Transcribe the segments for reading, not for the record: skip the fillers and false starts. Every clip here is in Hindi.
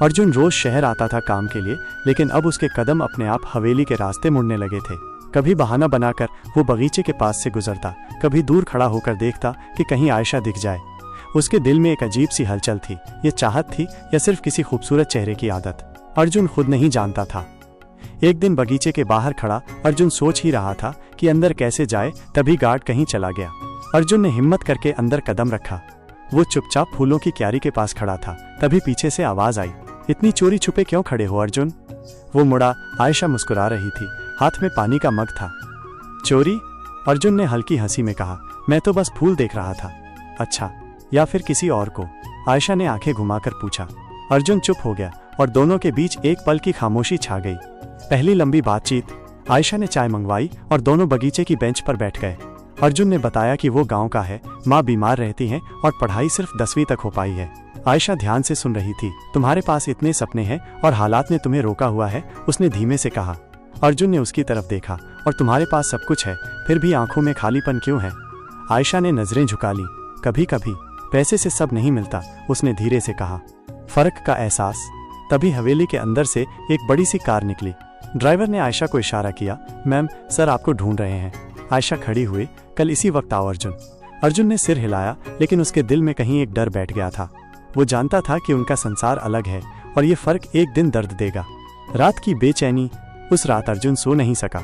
अर्जुन रोज शहर आता था काम के लिए, लेकिन अब उसके कदम अपने आप हवेली के रास्ते मुड़ने लगे थे। कभी बहाना बनाकर वो बगीचे के पास से गुजरता, कभी दूर खड़ा होकर देखता कि कहीं आयशा दिख जाए। उसके दिल में एक अजीब सी हलचल थी। ये चाहत थी या सिर्फ किसी खूबसूरत चेहरे की आदत, अर्जुन खुद नहीं जानता था। एक दिन बगीचे के बाहर खड़ा अर्जुन सोच ही रहा था कि अंदर कैसे जाए, तभी गार्ड कहीं चला गया। अर्जुन ने हिम्मत करके अंदर कदम रखा। वो चुपचाप फूलों की क्यारी के पास खड़ा था, तभी पीछे से आवाज आई, इतनी चोरी छुपे क्यों खड़े हो अर्जुन? वो मुड़ा, आयशा मुस्कुरा रही थी, हाथ में पानी का मग था। चोरी? अर्जुन ने हल्की हंसी में कहा, मैं तो बस फूल देख रहा था। अच्छा, या फिर किसी और को? आयशा ने आंखें घुमाकर पूछा। अर्जुन चुप हो गया और दोनों के बीच एक पल की खामोशी छा गई। पहली लंबी बातचीत। आयशा ने चाय मंगवाई और दोनों बगीचे की बेंच पर बैठ गए। अर्जुन ने बताया कि वो गांव का है, माँ बीमार रहती हैं और पढ़ाई सिर्फ 10वीं तक हो पाई है। आयशा ध्यान से सुन रही थी। तुम्हारे पास इतने सपने हैं और हालात ने तुम्हें रोका हुआ है, उसने धीमे से कहा। अर्जुन ने उसकी तरफ देखा। और तुम्हारे पास सब कुछ है, फिर भी आंखों में खालीपन क्यों है? आयशा ने नजरें झुका ली। कभी कभी पैसे से सब नहीं मिलता, उसने धीरे से कहा। फर्क का एहसास। तभी हवेली के अंदर से एक बड़ी सी कार निकली। ड्राइवर ने आयशा को इशारा किया, मैम सर आपको ढूंढ रहे हैं। आयशा खड़ी हुई, कल इसी वक्त आओ अर्जुन। अर्जुन ने सिर हिलाया, लेकिन उसके दिल में कहीं एक डर बैठ गया था। वो जानता था कि उनका संसार अलग है और ये फर्क एक दिन दर्द देगा। रात की बेचैनी। उस रात अर्जुन सो नहीं सका।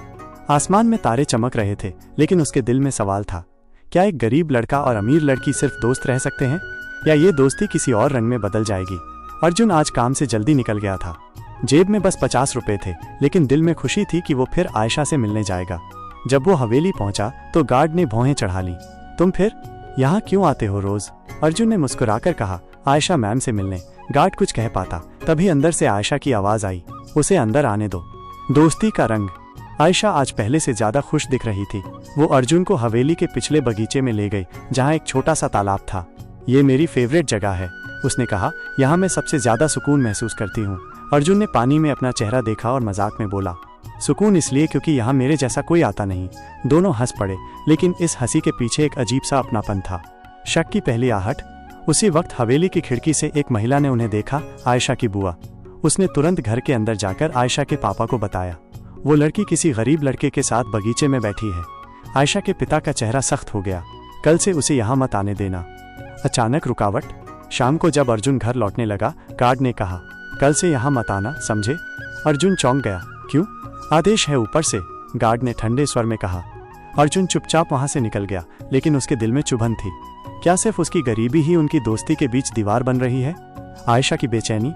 आसमान में तारे चमक रहे थे, लेकिन उसके दिल में सवाल था, क्या एक गरीब लड़का और अमीर लड़की सिर्फ दोस्त रह सकते हैं, या ये दोस्ती किसी और रंग में बदल जाएगी? अर्जुन आज काम से जल्दी निकल गया था। जेब में बस 50 रुपए थे, लेकिन दिल में खुशी थी कि वो फिर आयशा से मिलने जाएगा। जब वो हवेली पहुंचा तो गार्ड ने भौहें चढ़ा ली। तुम फिर यहाँ क्यों आते हो रोज? अर्जुन ने मुस्कुराकर कहा, आयशा मैम से मिलने। गार्ड कुछ कह पाता, तभी अंदर से आयशा की आवाज आई, उसे अंदर आने दो। दोस्ती का रंग। आयशा आज पहले से ज्यादा खुश दिख रही थी। वो अर्जुन को हवेली के पिछले बगीचे में ले गई, जहाँ एक छोटा सा तालाब था। ये मेरी फेवरेट जगह है, उसने कहा, यहाँ मैं सबसे ज्यादा सुकून महसूस करती हूँ। अर्जुन ने पानी में अपना चेहरा देखा और मजाक में बोला, सुकून इसलिए क्योंकि यहाँ मेरे जैसा कोई आता नहीं। दोनों हंस पड़े, लेकिन इस हंसी के पीछे एक अजीब सा अपनापन था। शक की पहली आहट। उसी वक्त हवेली की खिड़की से एक महिला ने उन्हें देखा, आयशा की बुआ। उसने तुरंत घर के अंदर जाकर आयशा के पापा को बताया। वो लड़की किसी गरीब लड़के के साथ बगीचे में बैठी है। आयशा के पिता का चेहरा सख्त हो गया, कल से उसे यहाँ मत आने देना। अचानक रुकावट। शाम को जब अर्जुन घर लौटने लगा, गार्ड ने कहा, कल से यहाँ मत आना, समझे? अर्जुन चौंक गया। क्यों? आदेश है ऊपर से, गार्ड ने ठंडे स्वर में कहा। अर्जुन चुपचाप वहां से निकल गया, लेकिन उसके दिल में चुभन थी। क्या सिर्फ उसकी गरीबी ही उनकी दोस्ती के बीच दीवार बन रही है? आयशा की बेचैनी।